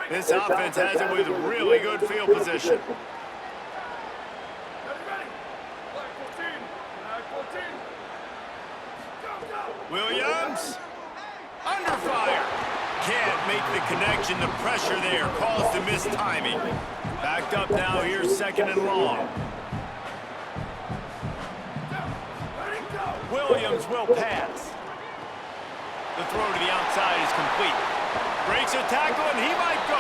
This offense has it with really good field position. Williams, under fire. Can't make the connection. The pressure there caused the missed timing. Backed up now, here's second and long. Williams will pass. The throw to the outside is complete. Breaks a tackle, and he might go.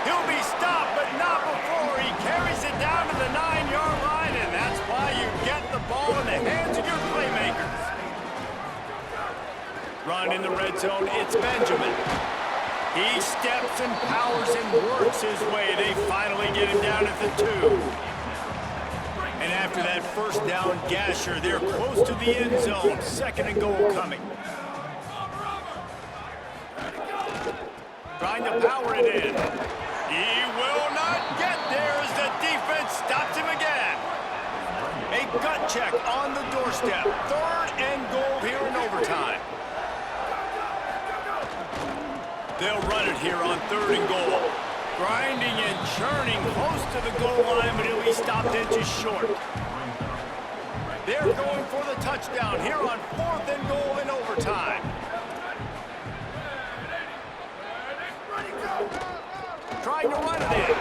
He'll be stopped, but not before he carries it down to the 9-yard line, and that's why you get the ball in the hands of your playmakers. Run in the red zone, it's Benjamin. He steps and powers and works his way. They finally get him down at the 2. And after that first down gasher, they're close to the end zone. Second and goal coming. Trying to power it in. He will not get there as the defense stops him again. A gut check on the doorstep. Third and goal here in overtime. They'll run it here on third and goal. Grinding and churning close to the goal line, but he'll be stopped inches short. They're going for the touchdown here on fourth and goal in overtime. Trying to run it in.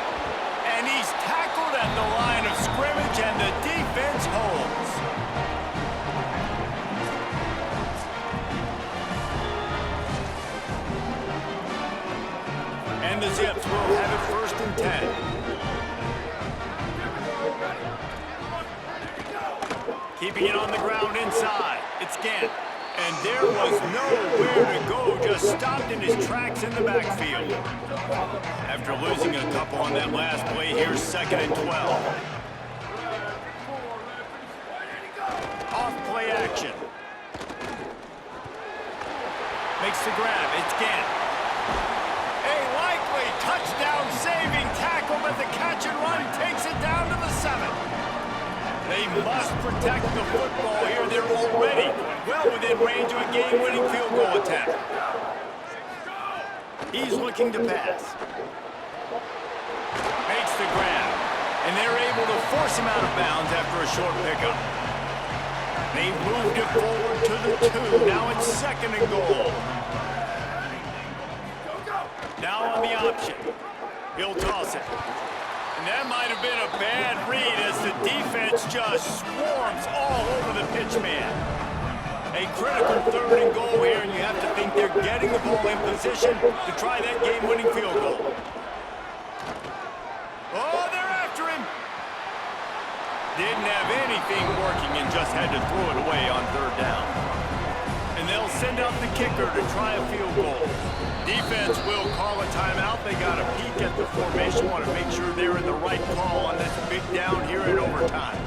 And he's tackled at the line of scrimmage, and the defense holds. And the Zips will have it first and 10. Keeping it on the ground inside. It's Gant. And there was nowhere to go, just stopped in his tracks in the backfield. After losing a couple on that last play, here's second and 12. Off play action. Makes the grab, it's Gant. A likely touchdown-saving tackle, but the catch and run takes it down to the 7. They must protect the football here. They're already well within range of a game-winning field goal attempt. He's looking to pass. Makes the grab. And they're able to force him out of bounds after a short pickup. They moved it forward to the 2. Now it's second and goal. Now on the option. He'll toss it. And that might have been a bad read as the defense just swarms all over the pitch man. A critical third and goal here, and you have to think they're getting the ball in position to try that game-winning field goal. Oh, they're after him. Didn't have anything working and just had to throw it away on third down. And they'll send out the kicker to try a field goal. Defense will call a timeout. They got a peek at the formation, want to make sure they're in the right call on this big down here in overtime.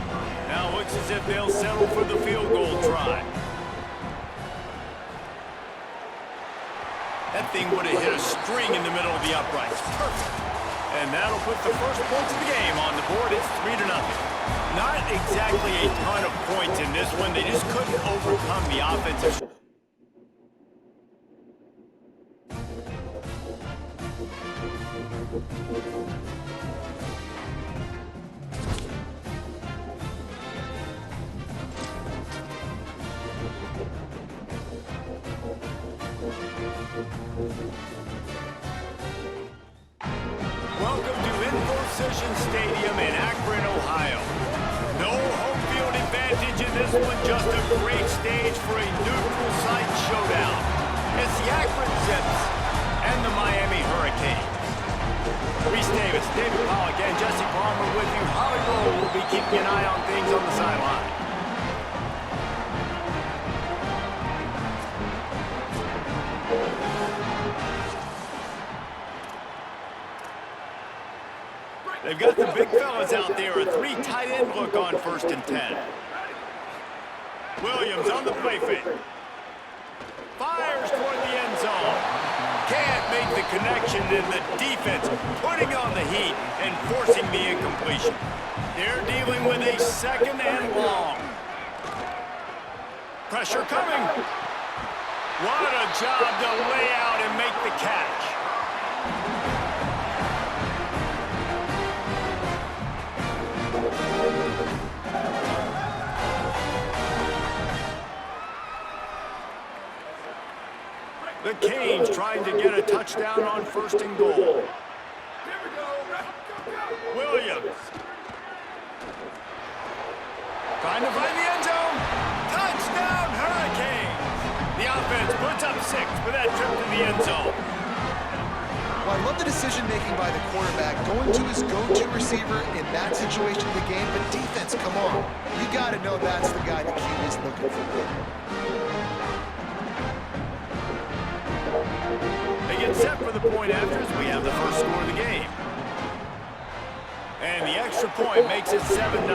Now it looks as if they'll settle for the field goal try. That thing would have hit a string in the middle of the uprights. Perfect. And that'll put the first points of the game on the board. It's 3-0. Not exactly a ton of points in this one. They just couldn't overcome the offensive. Welcome to Infocision Stadium in Akron, Ohio. No home field advantage in this one, just a great stage for a neutral site showdown. It's the Akron Zips and the Miami Hurricanes. Reese Davis, David Pollack, and Jesse Palmer with you. Holly Roll will be keeping an eye on things on the sideline. They've got the big fellas out there. A 3 tight end look on first and 10. Williams on the play fake. Fires toward the end zone. Can't make the connection, and the defense putting on the heat and forcing the incompletion. They're dealing with a second and long. Pressure coming. What a job to lay out and make the catch. change, trying to get a touchdown on 1st and goal. Williams. Trying to find the end zone. Touchdown, Hurricanes. The offense puts up 6 for that trip to the end zone. Well, I love the decision-making by the quarterback, going to his go-to receiver in that situation of the game, but defense, come on. You got to know that's the guy the QB is looking for. They get set for the point after as we have the first score of the game. And the extra point makes it 7-0.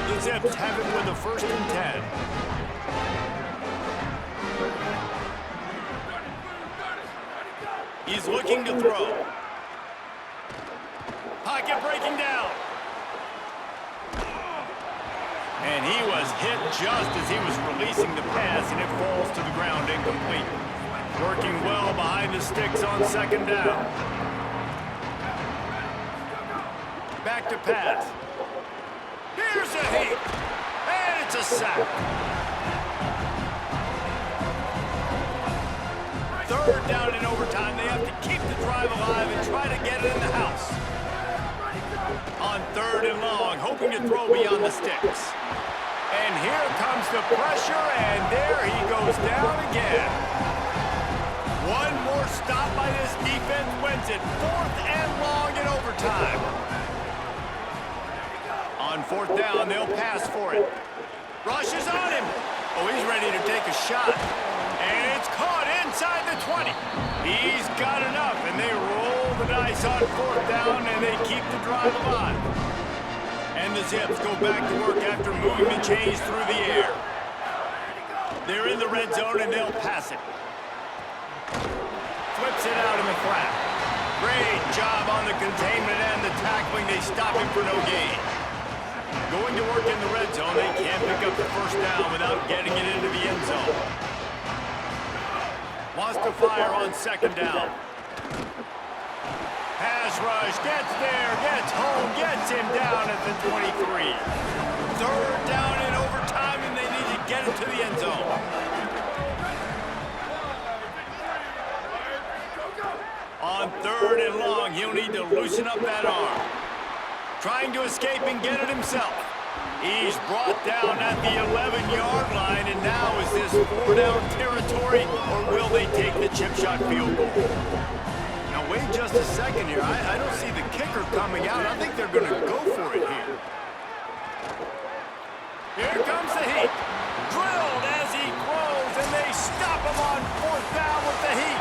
The Zips have it with a 1st and 10. He's looking to throw. Pocket breaking down. And he was hit just as he was releasing the pass, and it falls to the ground incomplete. Working well behind the sticks on 2nd down. Back to pass. Here's a hit. And it's a sack. 3rd down in overtime. They have to keep the drive alive and try to get it in the house. On 3rd and long, hoping to throw beyond the sticks. And here comes the pressure, and there he goes down again. One more stop by this defense wins it. 4th and long in overtime. On 4th down, they'll pass for it. Rush is on him. Oh, he's ready to take a shot. And it's caught inside the 20. He's got enough, and they roll the dice on 4th down, and they keep the drive alive. And the Zips go back to work after moving the chains through the air. They're in the red zone, and they'll pass it. Flips it out in the flat. Great job on the containment and the tackling. They stop him for no gain. Going to work in the red zone, they can't pick up the 1st down without getting it into the end zone. Wants to fire on 2nd down. Pass rush, gets there, gets home, gets him down at the 23. 3rd down in overtime, and they need to get it to the end zone. On 3rd and long, he'll need to loosen up that arm. Trying to escape and get it himself. He's brought down at the 11-yard line, and now is this 4-down territory, or will they take the chip shot field goal? Now wait just a second here. I don't see the kicker coming out. I think they're going to go for it here. Here comes the heat. Drilled as he throws, and they stop him on 4th down with the heat.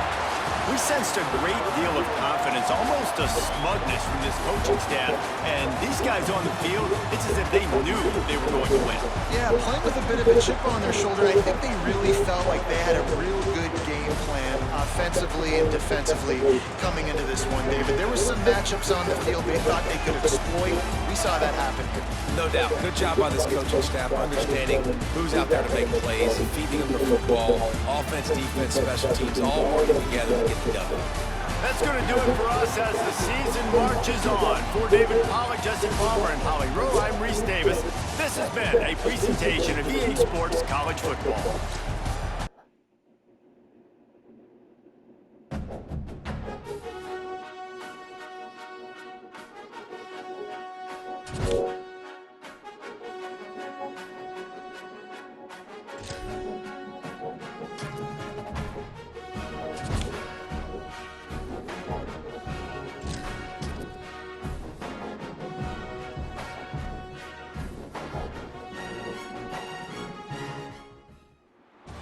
We sensed a great deal of confidence, almost a smugness from this coaching staff. And these guys on the field, it's as if they knew they were going to win. Yeah, playing with a bit of a chip on their shoulder, I think they really felt like they had a real good game plan, offensively and defensively, coming into this one, David. There were some matchups on the field they thought they could exploit. We saw that happen here. No doubt. Good job by this coaching staff, understanding who's out there to make plays, feeding them the football, offense, defense, special teams, all working together to get the W. That's going to do it for us as the season marches on. For David Pollack, Jesse Palmer, and Holly Rowe, I'm Reese Davis. This has been a presentation of EA Sports College Football.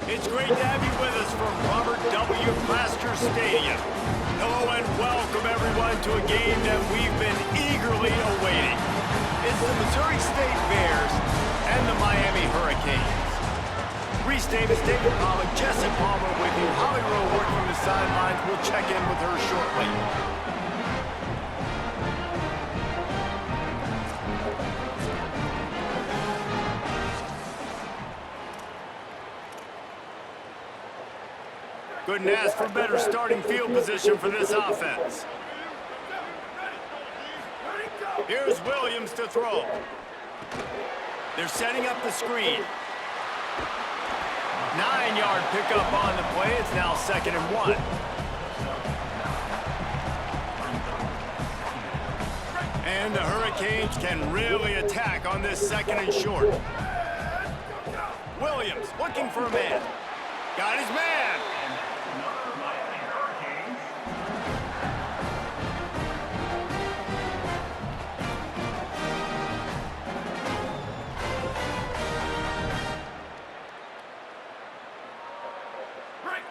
It's great to have you with us from Robert W. Plaster Stadium. Hello and welcome everyone to a game that we've been eagerly awaiting. It's the Missouri State Bears and the Miami Hurricanes. Reese Davis, David Pollack, Jesse Palmer with you. Holly Rowe working the sidelines. We'll check in with her shortly. Couldn't ask for better starting field position for this offense. Here's Williams to throw. They're setting up the screen. 9-yard pickup on the play. It's now 2nd and 1. And the Hurricanes can really attack on this 2nd and short. Williams looking for a man. Got his man.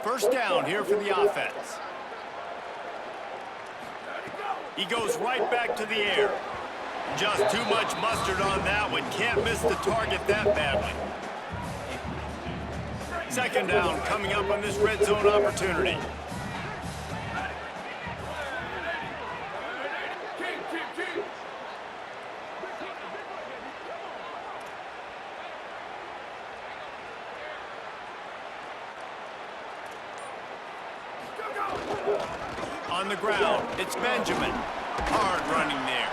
First down here for the offense. He goes right back to the air. Just too much mustard on that one. Can't miss the target that badly. 2nd down coming up on this red zone opportunity. On the ground, it's Benjamin. Hard running there.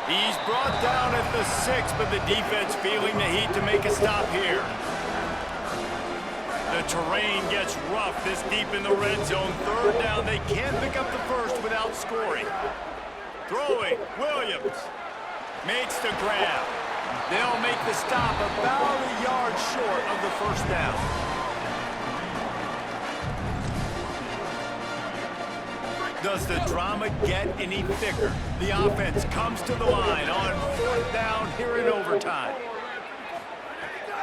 He's brought down at the 6, but the defense feeling the heat to make a stop here. The terrain gets rough this deep in the red zone. 3rd down, they can't pick up the first without scoring. Throwing, Williams makes the grab. They'll make the stop about a yard short of the 1st down. Does the drama get any thicker? The offense comes to the line on 4th down here in overtime.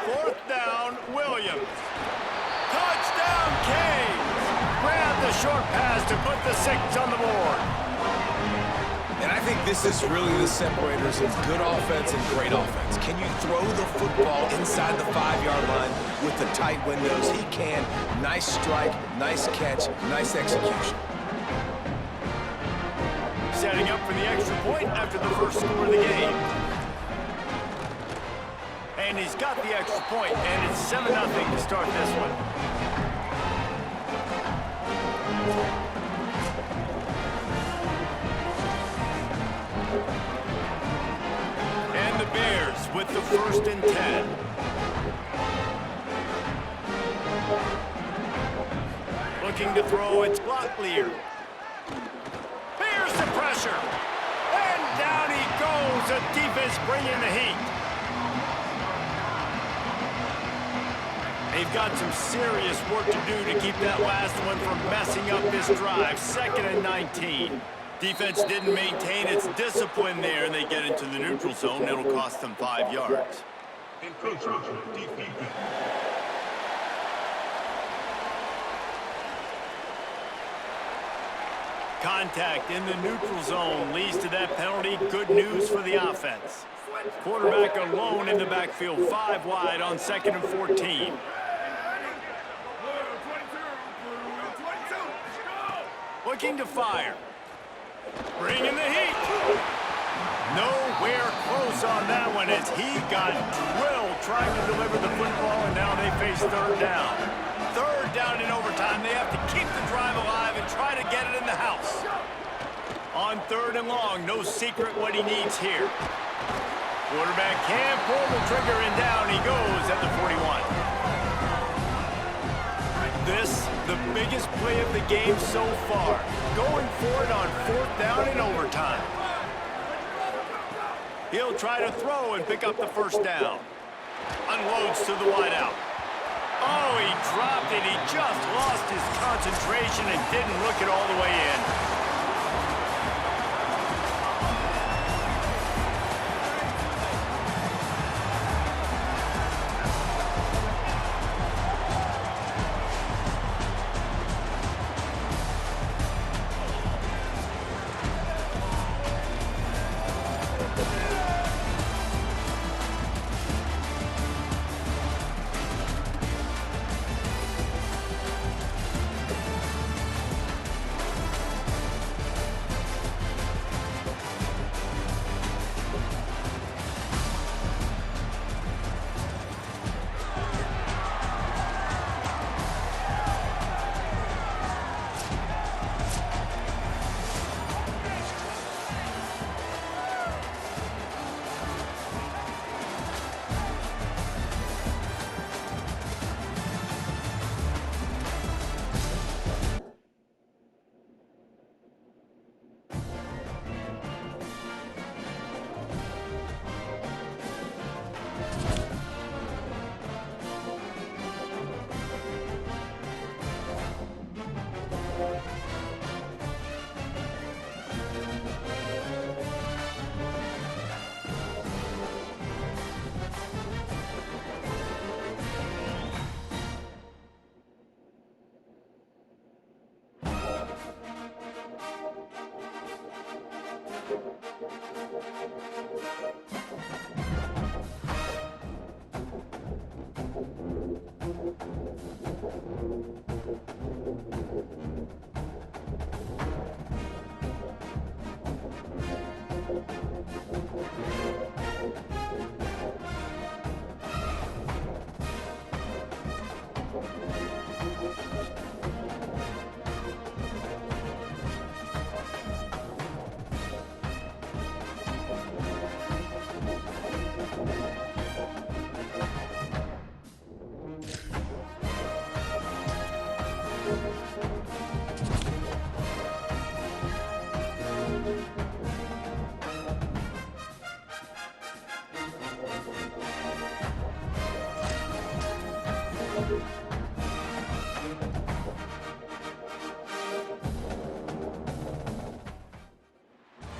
4th down, Williams. Touchdown, Canes! Grab the short pass to put the 6 on the board. And I think this is really the separators of good offense and great offense. Can you throw the football inside the 5-yard line with the tight windows? He can. Nice strike, nice catch, nice execution. Setting up for the extra point after the first score of the game. And he's got the extra point, and it's 7-0 to start this one. And the Bears with the 1st and 10. Looking to throw, it's Locklear. Here's the pressure. And down he goes. The defense bringing the heat. They've got some serious work to do to keep that last one from messing up this drive. 2nd and 19. Defense didn't maintain its discipline there, and they get into the neutral zone. It'll cost them 5 yards. Contact in the neutral zone leads to that penalty. Good news for the offense. Quarterback alone in the backfield, 5 wide on 2nd and 14. Looking to fire. Bringing the heat. Nowhere close on that one as he got drilled trying to deliver the football, and now they face 3rd down. 3rd down in overtime. They have to keep the drive alive and try to get it in the house. On 3rd and long, no secret what he needs here. Quarterback can pull the trigger, and down he goes at the 41. This, the biggest play of the game so far. Going for it on 4th down in overtime. He'll try to throw and pick up the 1st down. Unloads to the wideout. Oh, he dropped it. He just lost his concentration and didn't look it all the way in.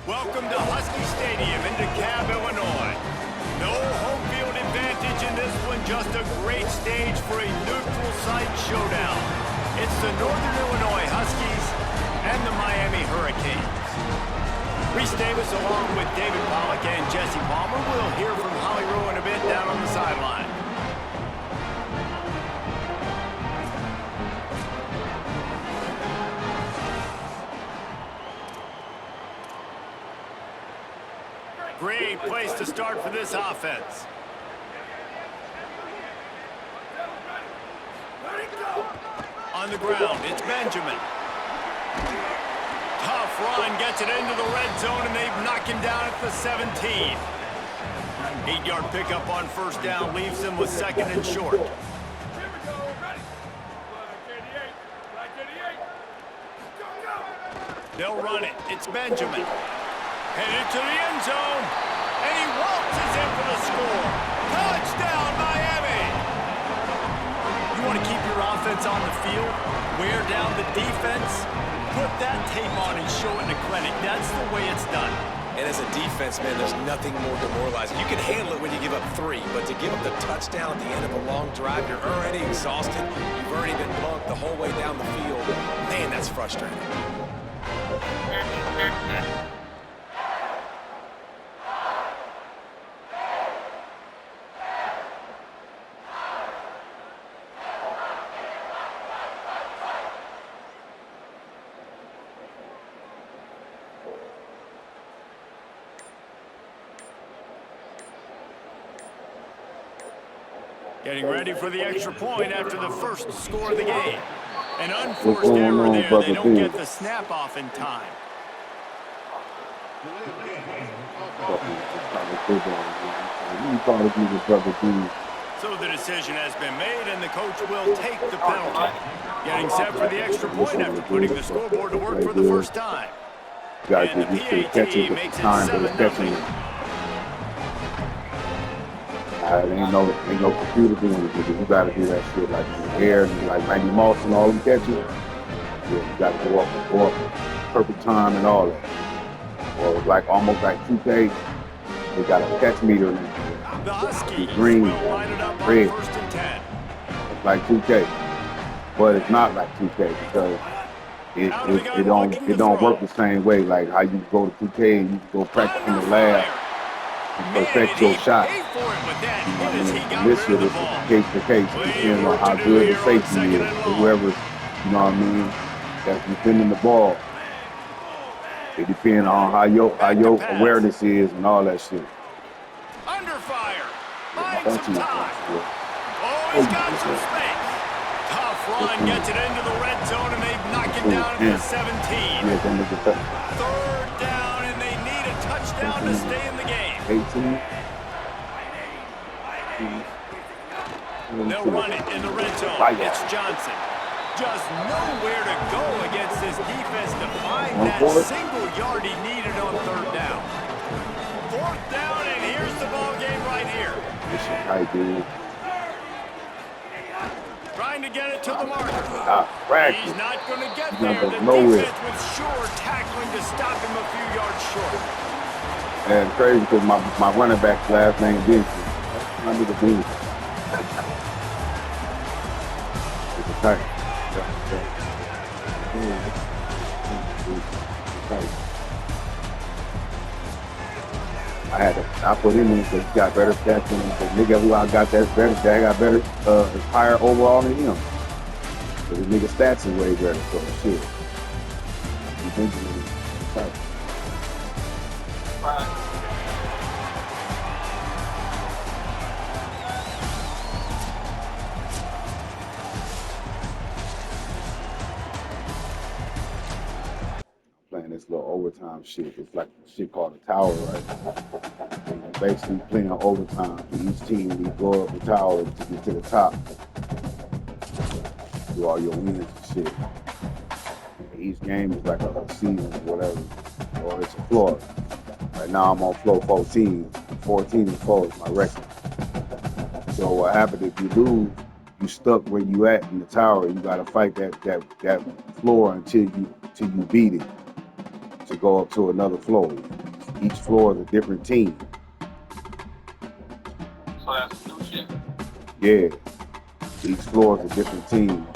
Welcome to Husky Stadium in DeKalb, Illinois. No home field advantage in this one, just a great stage for a neutral site showdown. It's the Northern Illinois Huskies and the Miami Hurricanes. Reese Davis along with David Pollack and Jesse Palmer. We'll hear from Holly Rowe in a bit down on the sideline. Great place to start for this offense. On the ground, it's Benjamin. Tough run, gets it into the red zone, and they knock him down at the 17. 8-yard pickup on first down leaves them with second and short. They'll run it. It's Benjamin. Headed to the end zone, and he waltzes in for the score. Touchdown, Miami! You want to keep your offense on the field, wear down the defense, put that tape on and show it to clinic. That's the way it's done. And as a defense, man, there's nothing more demoralizing. You can handle it when you give up 3, but to give up the touchdown at the end of a long drive, you're already exhausted. You've already been bunked the whole way down the field. Man, that's frustrating. Getting ready for the extra point after the first score of the game. An unforced error there. They don't get the snap off in time. So the decision has been made, and the coach will take the penalty. Getting set for the extra point after putting the scoreboard to work for the first time. And the PAT makes it 7-0. Ain't no computer doing it, because you gotta do that shit like in the air, like Randy Moss and all them catches. Yeah, you gotta go up perfect time and all that. Or like almost like 2K, they got a catch meter in it. The Huskies green, will line it up on red. first and 10. It's like 2K, but it's not like 2K because it don't work the same way. Like how you go to 2K and you go practice in the lab. Perfect your shot. This year, this is case to case. It depends on how good the safety is. So whoever, you know what I mean, that's defending the ball. It depends on how your awareness is and all that shit. Under fire. Finds some time. Oh, he's got some space. Tough run, gets it into the red zone, and they knock it down to the 17. Third down, and they need a touchdown to stay in the game. 18. They'll run it in the red zone. It's Johnson. Just nowhere to go against this defense to find that single yard he needed on third down. Fourth down, and here's the ball game right here. This is tight, dude. Trying to get it to the marker. He's not going to get there. The defense was sure tackling to stop him a few yards short. And it's crazy because my running back's last name is Vincent. Under the beat. It's a tight. I put him in because he got better stats than him. The nigga who I got that's better, that got better, higher overall than him. So the nigga stats is way better. So shit. You think he's tight. this little overtime shit. It's like shit called a tower, right? And you're basically playing overtime for each team. You go up the tower to get to the top, do all your wins and shit. And each game is like a season or whatever, or it's a floor. Right now I'm on floor 14. 14-4 is my record. So what happened if you lose? You stuck where you at in the tower. You gotta fight that floor until you beat it to go up to another floor. Each floor is a different team. So that's new shit. Yeah, each floor is a different team.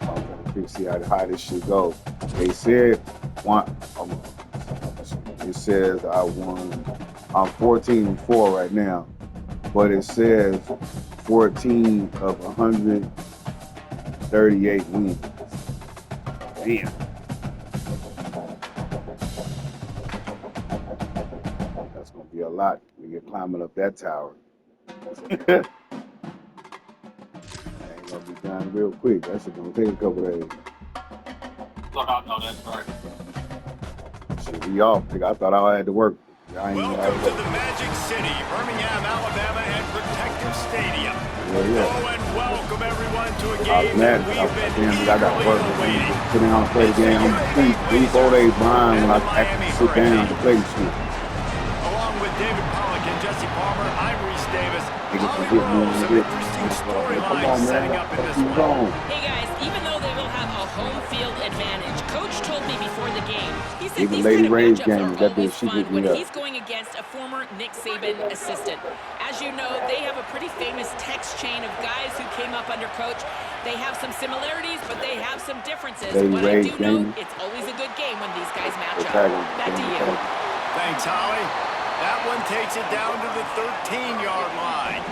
I'm trying to see how this shit go. They said it says I won. I'm 14-4 right now, but it says 14 of 138 wins. Damn. That's gonna be a lot when you're climbing up that tower. That ain't gonna be done real quick. That's gonna take a couple of days. Look, I know that's right. Shit, we off. Nigga, I thought I had to work. Welcome to the Magic City, Birmingham, Alabama, and Protective Stadium. Yeah. Oh, and welcome everyone to a I was game mad. that we've been I got to work. eagerly awaiting. Sit down and play the game. I'm 3-4 days behind when I actually sit down to play the shit. Along with David Pollock and Jesse Palmer, I'm Reese Davis. Niggas Holly can get me Rose, in some here. interesting Come on, storylines setting man. up in this Keep one. going. Hey guys, even though they will have a home field advantage, Coach told me before the game, he said Even these Lady kind of Ray's matchups game, are that bitch, always she fun beat me when up. he's going against a former Nick Saban assistant. As you know, they have a pretty famous text chain of guys who came up under Coach. They have some similarities, but they have some differences. Lady What I Ray's do know, game. it's always a good game when these guys match up. Tagging. Back to you. Thanks, Holly. That one takes it down to the 13-yard line.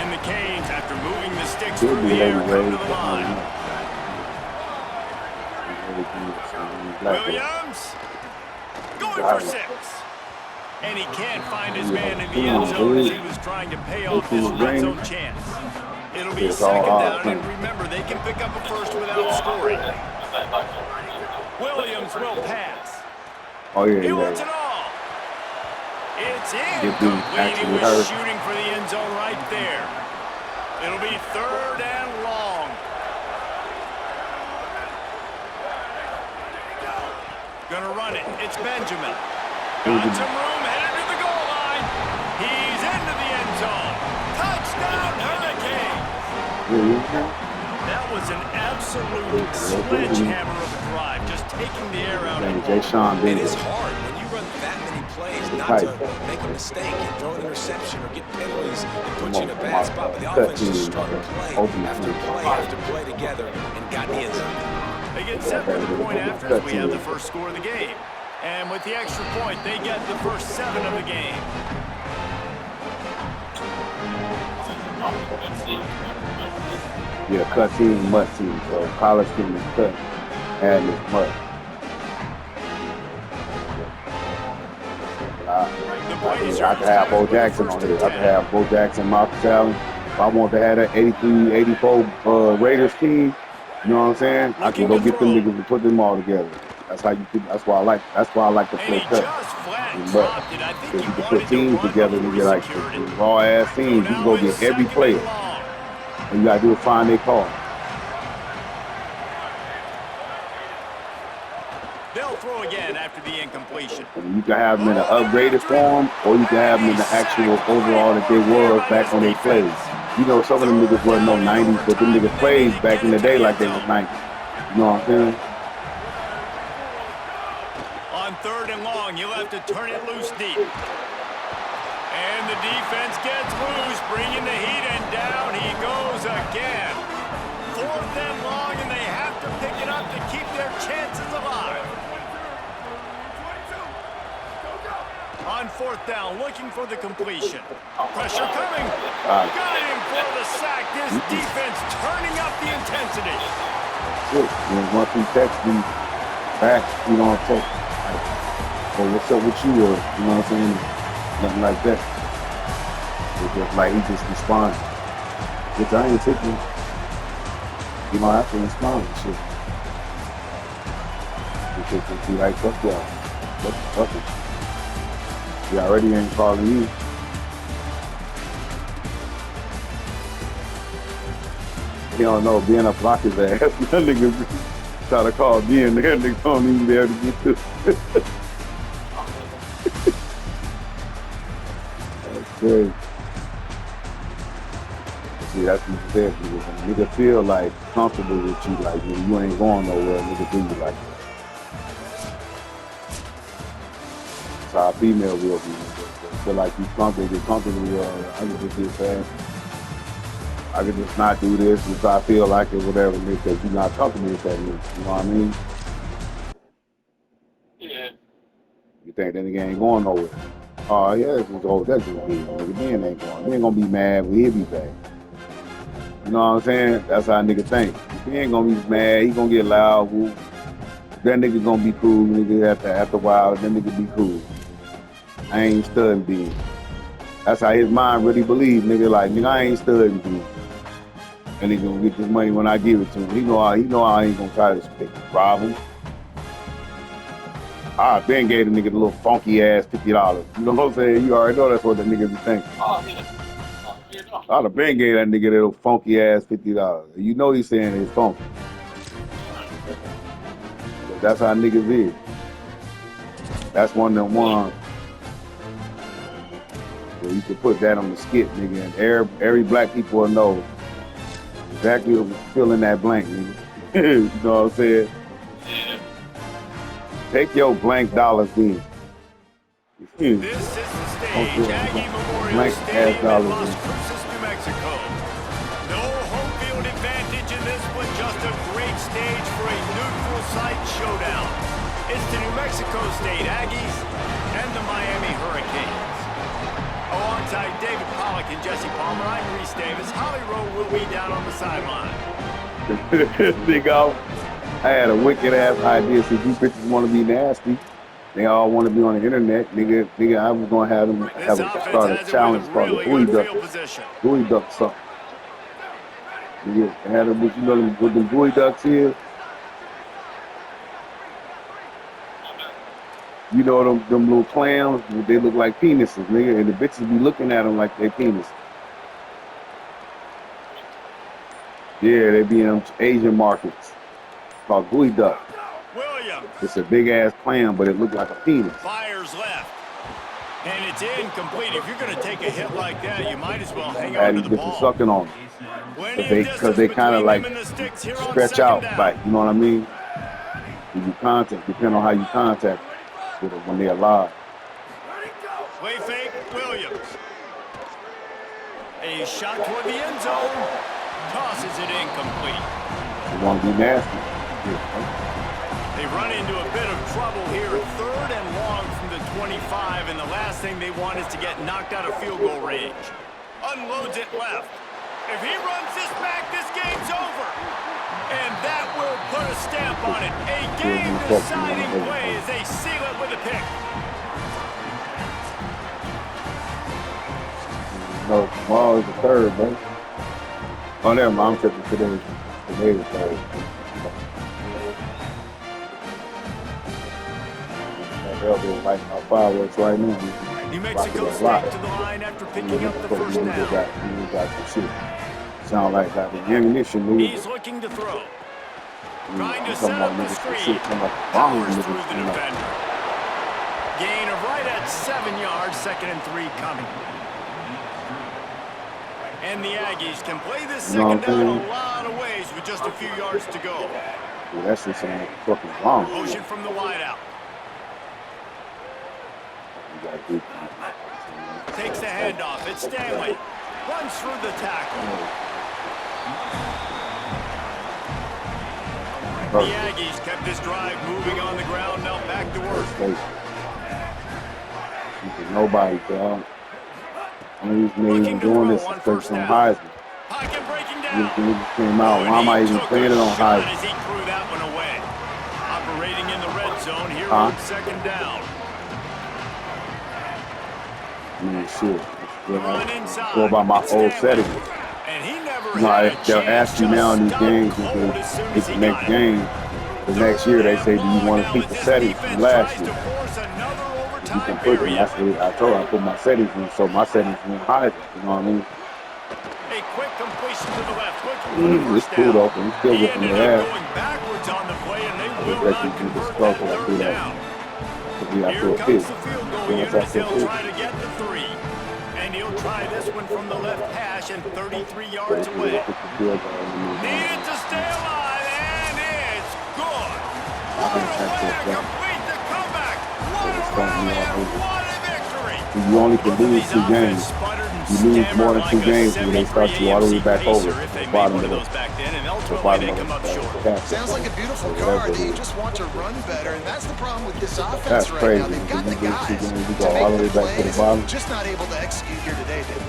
And the Canes, after moving the sticks Should through be the air, Lady come Ray. to the line. Williams going for 6. And he can't find his man in the end zone as he was trying to pay off his red zone chance. It'll be It's all second off. down, and remember, they can pick up a first without scoring. Williams will pass. Oh, yeah, He wants yeah. it all. It's Get these incomplete. He actually was hurt. shooting for the end zone right there. It'll be 3rd and long. Gonna run it. It's Benjamin. Got some room, headed to the goal line. He's into the end zone. Touchdown, Hurricanes. That was an absolute sledgehammer of a drive, just taking the air out of the Jay ball. Sean It is Davis. hard when you run that many plays not Tight. to make a mistake and throw an interception or get penalties and put you in a Come bad on. spot. But the Cut offense just team. strung play Open after team. play after play together and got in the end zone. They get set for the point after as we have the first score of the game. And with the extra point, they get the first 7 of the game. Yeah, cut team, mud team. So college team is cut, and it's mud. I could have Bo Jackson on here. I could have Bo Jackson, Marcus Allen. If I want to have that 83, 84 Raiders team, you know what I'm saying? I can go get them niggas and put them all together. That's how you. That's why I like. That's why I like to And play he cut. just flat But dropped it. I think if he you can wanted put to teams run together before and he get like secured it. raw ass teams, you can go get every player. And you gotta do is find their call. They'll throw again after the incompletion. And you can have them in an upgraded form, or you can have them in the actual overall that they was back when they played. You know, some of them niggas wasn't no 90s, but them niggas played back in the day like they was 90s. You know what I'm saying? On 3rd and long, you'll have to turn it loose deep. And the defense gets loose, bringing the heat, and down he goes again. 4th and long, and they have to pick it up to keep their chances alive. On 4th down, looking for the completion. Pressure coming. Got him for the sack. This defense turning up the intensity. Shit. You know, once he text me back, you know, text, like, oh, what's up with you? Or, you know what I'm saying? Nothing like that. It's just like he just responded. Which I ain't taking. You know, I have to respond and shit. shit and be like, fuck y'all. Fuck it. He already ain't calling you. He don't know, being up block his ass. That nigga try to call me and that nigga don't even be able to get to. That's crazy. See, that's what you said. When a nigga feel like comfortable with you, like when you ain't going nowhere, nigga do you like that. That's how a female will be. They feel like you comfortable, get comfortable. I can just get past. I could just not do this if I feel like it, whatever, because you're not comfortable with that nigga. You know what I mean? Yeah. You think that nigga ain't going nowhere. Oh, yeah, that's just old. That's just me. Nigga, Ben ain't going. He ain't gonna be mad, but he'll be back. You know what I'm saying? That's how a nigga think. If he ain't gonna be mad, he gonna get loud. Whoop. That nigga gonna be cool. Nigga, after a while, that nigga be cool. I ain't studying Ben. That's how his mind really believe, nigga. Like, nigga, I ain't studying Ben. And he gonna get this money when I give it to him. He know I ain't gonna try to rob him. Ben gave the nigga the little funky ass $50. You know what I'm saying? You already know that's what the nigga be thinking. Oh, yeah. Ben gave that nigga that little funky ass $50. You know he's saying it's funky. But that's how niggas is. That's one of them ones where you can put that on the skit, nigga, and every black people will know exactly what fill in that blank, nigga. You know what I'm saying? Yeah. Take your blank dollars in. This is the stage, Aggie Memorial Blank Stadium ass in dollars Las in. Cruces, New Mexico. No home field advantage in this one, just a great stage for a neutral site showdown. It's the New Mexico State Aggies and the Miami Hurricanes. Alongside David Pollock and Jesse Palmer, I'm Reese Davis. Holly Rowe will be down on the sideline. Nigga, I had a wicked ass idea. Since you bitches want to be nasty, they all want to be on the internet. Nigga, I was gonna have them This offense start a has it challenge with a called the really Gooey good Duck. field position. Gooey Duck something. Nigga, had them, you know what the Gooey Ducks is? You know them little clams? They look like penises, nigga, and the bitches be looking at them like they penis. Yeah, they be in them Asian markets. It's called Gooey Duck. Williams It's a big ass clam, but it looked like a penis. fires left. And it's incomplete. If you're going to take a hit like that, you might as well hang Had on to these the bitches ball. sucking on them. Because they kind of like stretch out, like, you know what I mean? When you contact, depending on how you contact with them when they're alive. Play fake, Williams. A shot toward the end zone. Tosses it incomplete. You want to be nasty. They run into a bit of trouble here. 3rd and long from the 25, and the last thing they want is to get knocked out of field goal range. Unloads it left. If he runs this back, this game's over. And that will put a stamp on it. A game-deciding play as they seal it with a pick. No, tomorrow is the 3rd, man. Oh, never mind. I'm tripping today. Today is the 3rd. They'll be lighting our fireworks right now. New Mexico State to the line after picking up the first down. You got some shit. Sound like the ammunition, nigga. He's looking to throw. I'm Trying to talking set about up the niggas some screen. shit come like Powers bombs, through the niggas. defender. Gain of right at 7 yards, 2nd and 3 coming. And the Aggies can play this second down a lot of ways with just a few yards to go. Yeah, that shit sound like fucking bomb. Motion from the wideout. Takes the handoff. It's Stanley. Runs through the tackle. The Aggies kept this drive moving on the ground. Now back to work. Nobody, dog. I'm just even doing this because on Heisman. Pocket breaking down. Niggas came out. Why am I even playing it on Heisman? As he threw that one away. Operating in the red zone here on 2nd down. Shit. Go about my old setting. And he never They'll ask you now in these games, if they make games, the next year they say, do you want to keep the settings from last year? You can put them. That's what I told her. I put my settings in, so my settings won't hide it. You know what I mean? A quick completion to the left. It's cool though, but it's still whooping their ass. Going backwards on the play, and they They will let not you do this convert stuff that when I do third that. down. Because we have to Here a comes pitch. the field goal Then unit. it's after a He'll pitch. try to get the 3. And he'll try this one from the left hash and 33 yards away. Needed to stay alive, and it's good. What a way to complete the comeback. What a rally and what a victory. You only can lose 2 games. You lose more than 2 games when they start you all the way back over If they the made bottom one of of the those back then, and the ultimately bottom they of come up short. the Sounds like a beautiful car. They just want to run better, and that's the problem with this offense That's right crazy. now. They've got the You lose 2 guys games, you to go all the make way the back to the plays, bottom. just not able to execute here today, David.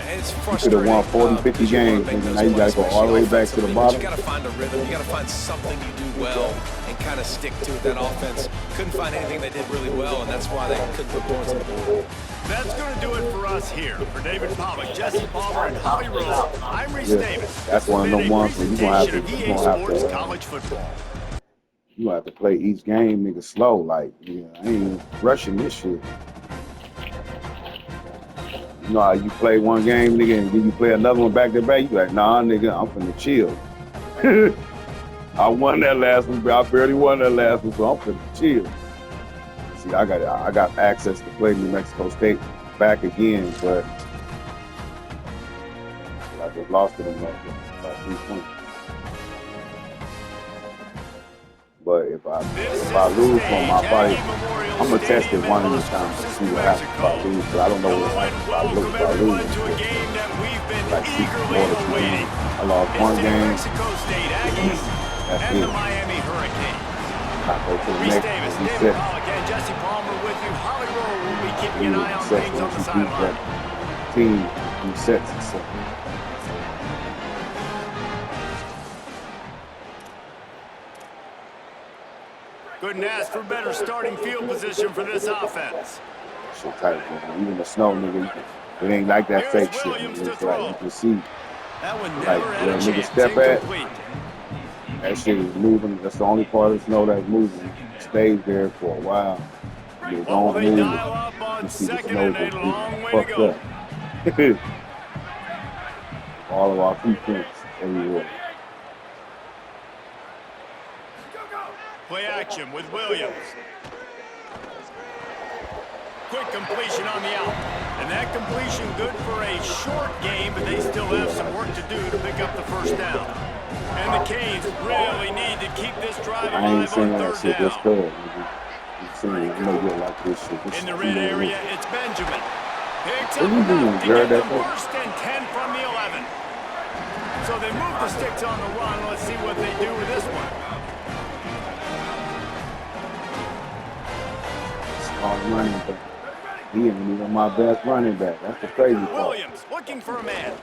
It's You could have frustrating. won 40, 50 because you wanna games, make and those now you got to go plays, all the way back to the especially bottom. offensively, but you got to find a rhythm. You got to find something you do well and kind of stick to it. That offense couldn't find anything they did really well, and that's why they couldn't put points on the board. That's going to do it for us here. For David Pollack, Jesse Palmer, and Holly Rose, I'm Reese Davis. That's one of them ones where you're going to have to, EA you're gonna have Sports to, College Football. you gonna have to play each game, nigga, slow. Like, yeah, I ain't rushing this shit. You know how you play one game, nigga, and then you play another one back to back. You like, nah, nigga, I'm finna chill. I won that last one, but I barely won that last one, so I'm finna chill. See, I got access to play New Mexico State back again, but I just lost to them by 3 points. But if I lose one, I'm gonna test it one at a time to see what happens if I lose. But I don't know what happens if I lose. Like 6 more to 2 games. I lost 1 game. That's and the it. Miami Hurricanes. I go to the Reese next Davis, one. David Pollack, and Jesse Palmer with you. Holly Rowe will be keeping an eye on things on the sideline. Team resets itself. Couldn't ask for better starting field position for this offense. Shit tight, man. Even the snow, nigga, it ain't like that Here's fake shit. Williams to It's like you throw. can see That one Like, never had where a a nigga chance. step at. Incomplete. that shit is moving. That's the only part of the snow that's moving. It stays there for a while. You What will don't they move. dial up on You see the second snow and a just long way to fucked go? up. All of our footprints everywhere. Play action with Williams. Quick completion on the out. And that completion good for a short game, but they still have some work to do to pick up the first down. And the Canes really need to keep this drive I ain't alive saying on that third shit just down. cause, nigga. I'm saying I know you like this shit. This In the shit, red you know, area, it's Benjamin. Picks What up you doing, enough to Jared? get the That first and 10 from the 11. So they move the sticks on the run. Let's see what they do with this one. hard running back. He ain't even my best running back. That's the crazy part. Williams looking for a man.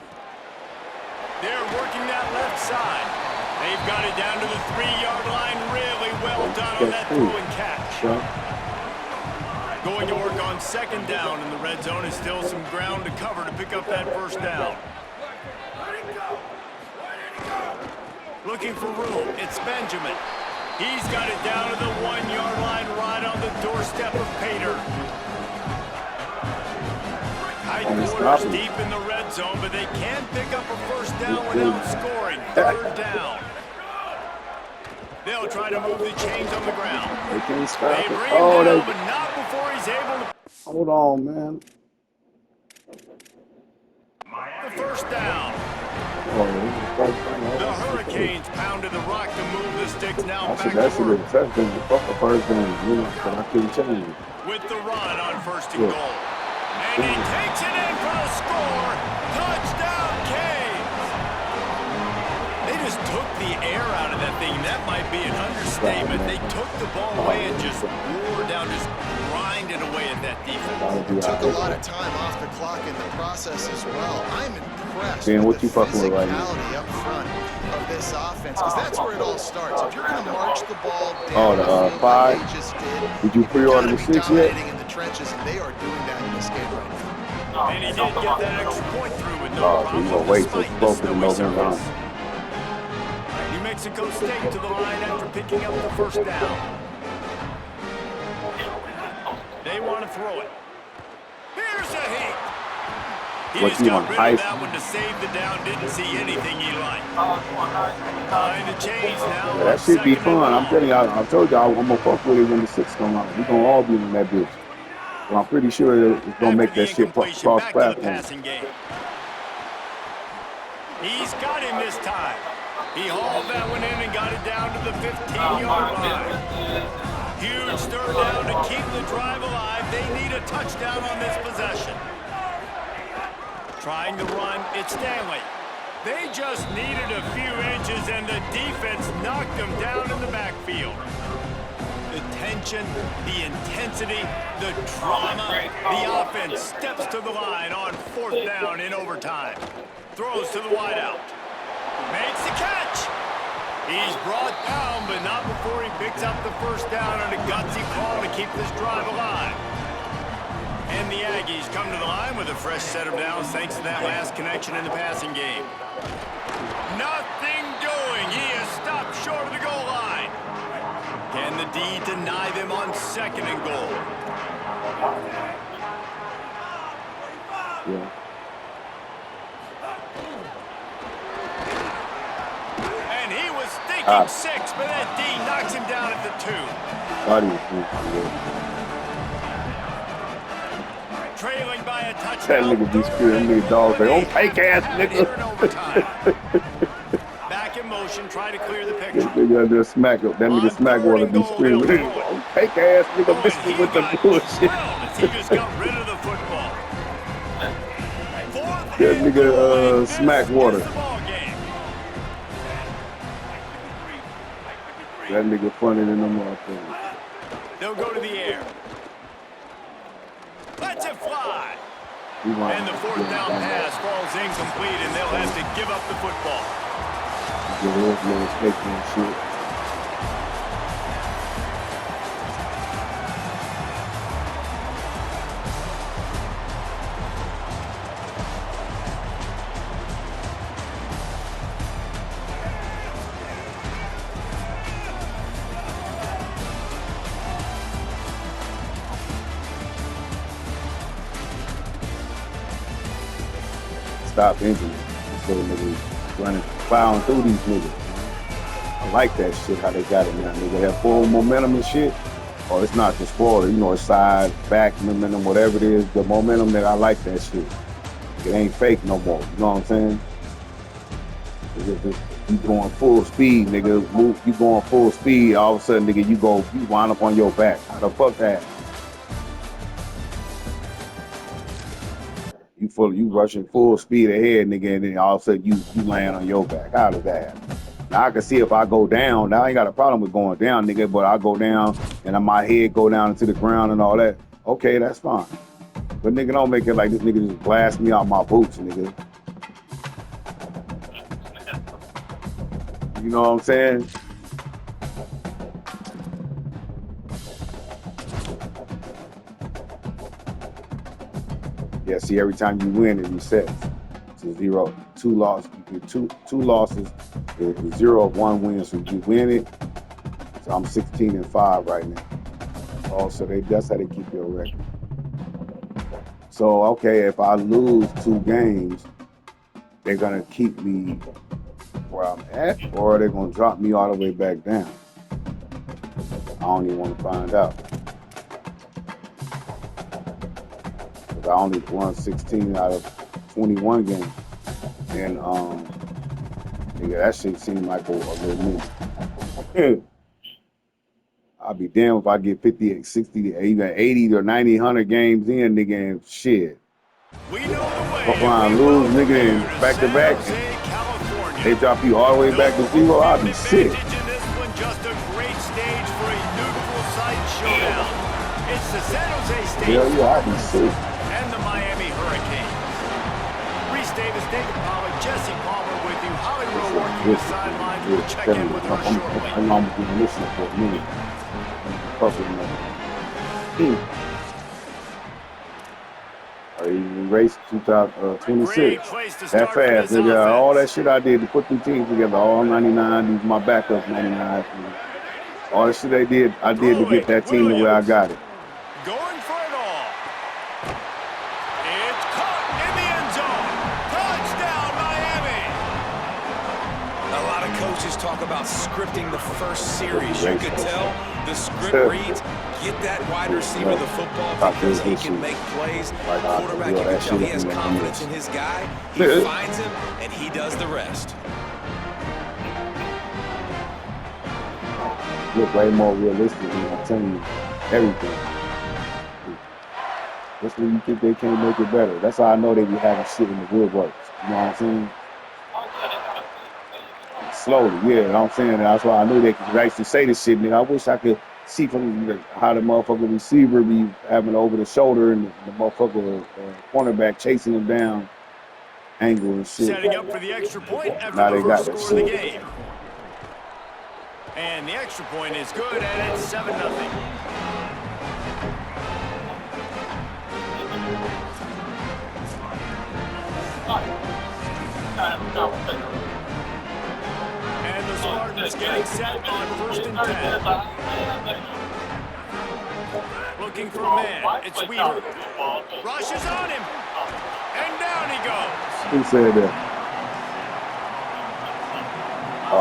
They're working that left side. They've got it down to the 3-yard line. Really well done on that throw and catch. Sure. Going to work on second down, and the red zone is still some ground to cover to pick up that first down. Looking for room. It's Benjamin. He's got it down to the 1-yard line right on the doorstep of Pater. High quarters deep in the red zone, but they can pick up a first down without scoring. Third down. They'll try to move the chains on the ground. They can't stop They it. bring Oh, him down, they. but not before he's able to Hold on, man. the first down. Oh, The Hurricanes pounded the rock to move the sticks now I back said that to should work have touchdown. Fuck the first down, you know, but I couldn't change it. with the run on first and Yeah. goal. And he takes it in for a score. Touchdown, Canes. They just took the air out of that thing. That might be an understatement. They took the ball away and just wore down, just grinded away at that defense. Took a lot of time off the clock in the process as well. I'm impressed Dan, what with you the fucking with right now? physicality up front of this offense, because that's where it all starts. If you're going to march the ball down Oh, the, the field five? like they just Did you you've pre-order gotta the be 6 yet? dominating in the trenches, and they are doing that in this game right now. And he did get that extra point through with no Oh, so you problem gonna wait till despite closer the to snowy November, surface. You may Mexico State to the line after picking up the first down. They want to throw it. Here's a heat. He What just you got want, rid ice? of that one to save the down. Didn't see anything he liked. Behind the chains now. Yeah, that should be 2nd and fun. I'm long. telling you, I told you I'm gonna fuck with it when the 6 come out. We're gonna all be in that bitch. Well, I'm pretty sure it's gonna After make the that shit incompletion, cross back to the platform. passing game. He's got him this time. He hauled that one in and got it down to the 15-yard line. Huge third down to keep the drive alive. They need a touchdown on this possession. Trying to run, it's Stanley. They just needed a few inches, and the defense knocked them down in the backfield. The tension, the intensity, the drama, the offense steps to the line on 4th down in overtime. Throws to the wideout. Makes the catch. He's brought down, but not before he picks up the first down on a gutsy call to keep this drive alive. And the Aggies come to the line with a fresh set of downs thanks to that last connection in the passing game. Nothing doing. He is stopped short of the goal line. Can the D deny them on 2nd and goal? Yeah. And he was thinking 6, but that D knocks him down at the 2. Thought he was good, yeah. Trailing by a touchdown. That nigga be screaming, nigga dog say, "Oh, fake ass nigga." Back in motion, try to clear the That picture. nigga under there smack up. That nigga smack wanna be screaming, "Oh, fake ass nigga, miss me with the bullshit." He just got rid of the football. That nigga smack water. That nigga funny than the motherfucker. They'll go to the air. Let's it fly. And the 4th down pass falls incomplete, and they'll have to give up the football. Get his little steak and shit. Stop injuring. This little nigga running, plowing through these niggas. I like that shit, how they got it now. Nigga have full momentum and shit. Or it's not just forward, you know, it's side, back, momentum, whatever it is. The momentum that I like that shit. It ain't fake no more. You know what I'm saying? You going full speed, nigga. Move, you going full speed, all of a sudden, nigga, you wind up on your back. How the fuck that? You rushing full speed ahead, nigga, and then all of a sudden you land on your back. How does that happen? Now I can see if I go down. Now I ain't got a problem with going down, nigga, but I go down and my head go down into the ground and all that. Okay, that's fine. But nigga, don't make it like this nigga just blast me out my boots, nigga. You know what I'm saying? Yeah, see, every time you win, it resets to 0. 2 losses. You get two losses. It's 0 of 1 win. So you win it. So I'm 16-5 right now. Also, that's how they keep your record. So okay, if I lose 2 games, they're gonna keep me where I'm at, or they're gonna drop me all the way back down. I don't even want to find out. I only won 16 out of 21 games. And nigga, that shit seemed like a little new. I'll be damned if I get 50, 60, even 80 or 90, 100 games in, nigga, and shit. We know the way. If I lose, nigga, and back to back, they drop you all the way back to 0, I'll be sick. In this one, just a great stage for a neutral site showdown. It's the San Jose State Hell yeah, I'll be sick. and the Miami Hurricanes. Reese Davis, David Pollack, Jesse Palmer with you. Holly Rowe working the sidelines. We'll check in with her shortly. I'm gonna be listening for a minute. Fucking Or even race 2026. Great place to That start for fast, this nigga. All that offense. shit I did to put them teams together, all 99, these my backups 99. All the shit I did to get that team to where I got it. Going for it all. It's caught in the end zone. Touchdown, Miami. A lot of coaches talk about scripting the first series. You could tell the script reads, get that wide receiver the football because he can make plays. Quarterback, you can tell he has confidence in his guy. He finds him, and he does the rest. Look way more realistic than I'm telling you everything. That's when you think they can't make it better. That's how I know they be having shit in the woodworks. You know what I'm saying? Slowly, yeah, you know what I'm saying? That's why I knew they could actually say this shit, nigga. I wish I could see from how the motherfucker receiver be having over the shoulder and the motherfucker cornerback chasing him down, angle and shit. Setting up for the extra point after Now the they got first that score of the shit. game. And the extra point is good, and it's 7-0. And the Spartans getting set on 1st and 10. Looking for a man. It's Weaver. Rushes on him. And down he goes. Who said that?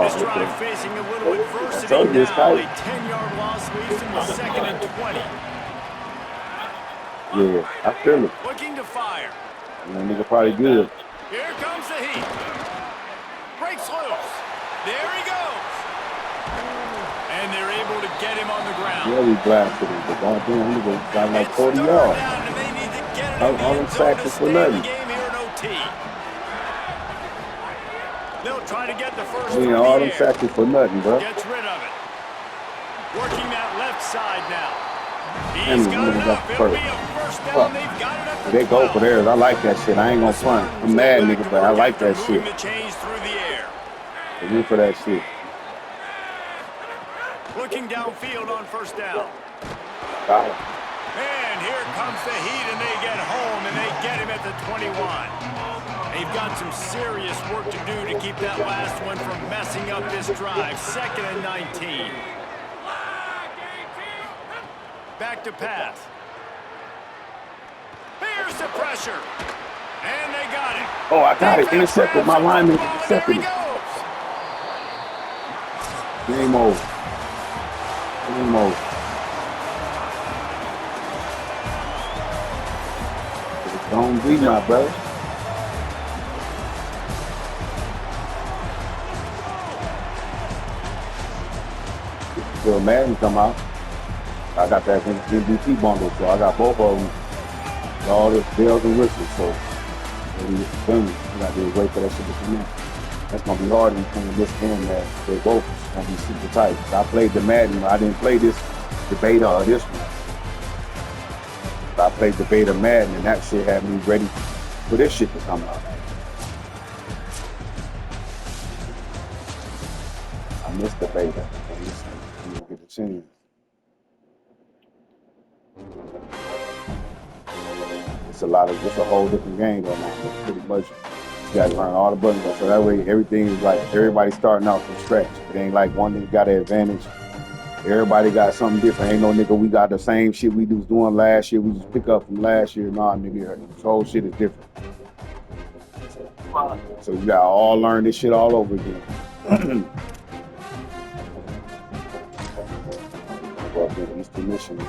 This drive facing a little adversity told you it's now. A tight. 10-yard loss leaves him with 2nd and 20. Yeah, I feel it. Looking to fire. And that nigga probably good. Here comes the heat. Breaks loose. There he goes. And they're able to get him on the ground. Yeah, we blasted him, but goddamn, nigga got like It's 40 third yards. down, and they need to get it All in the them end zone to sacks for stay in the nothing. game here in OT. They'll try to get the first Yeah, from all the them air. sacks for nothing, bro. Gets rid of it. Working that left side now. And He's the got nigga enough. got the It'll be first. a first down. Fuck. They've got it up to They go 12. for theirs. I like that shit. I ain't gonna front. I'm mad, nigga, but I like that shit. Moving the chains through the air. They went for that shit. Looking downfield on 1st down. Got it. And here comes the heat, and they get home, and they get him at the 21. They've got some serious work to do to keep that last one from messing up this drive. 2nd and 19. Back to pass. Here's the pressure. And they got it. Oh, I got it. Defense Intercepted. My grabs the lineman football, and intercepted there it. he goes. Game over. Game over. Don't be my brother. Till Madden come out, I got that MVP bundle, so I got both of them. All the bells and whistles, so boom, I got to wait for that shit to come out. That's gonna be hard in playing this game, that they both gonna be super tight. I played the Madden, I didn't play the beta or this one. I played the beta Madden, and that shit had me ready for this shit to come out. I missed the beta. I didn't get the chance. It's a whole different game right now. It's pretty much, you gotta learn all the buttons. So that way everything is like, everybody's starting out from scratch. It ain't like one nigga got an advantage. Everybody got something different. Ain't no nigga, we got the same shit we was doing last year. We just pick up from last year. Nah, nigga, this whole shit is different. So you gotta all learn this shit all over again. Well, Eastern Michigan.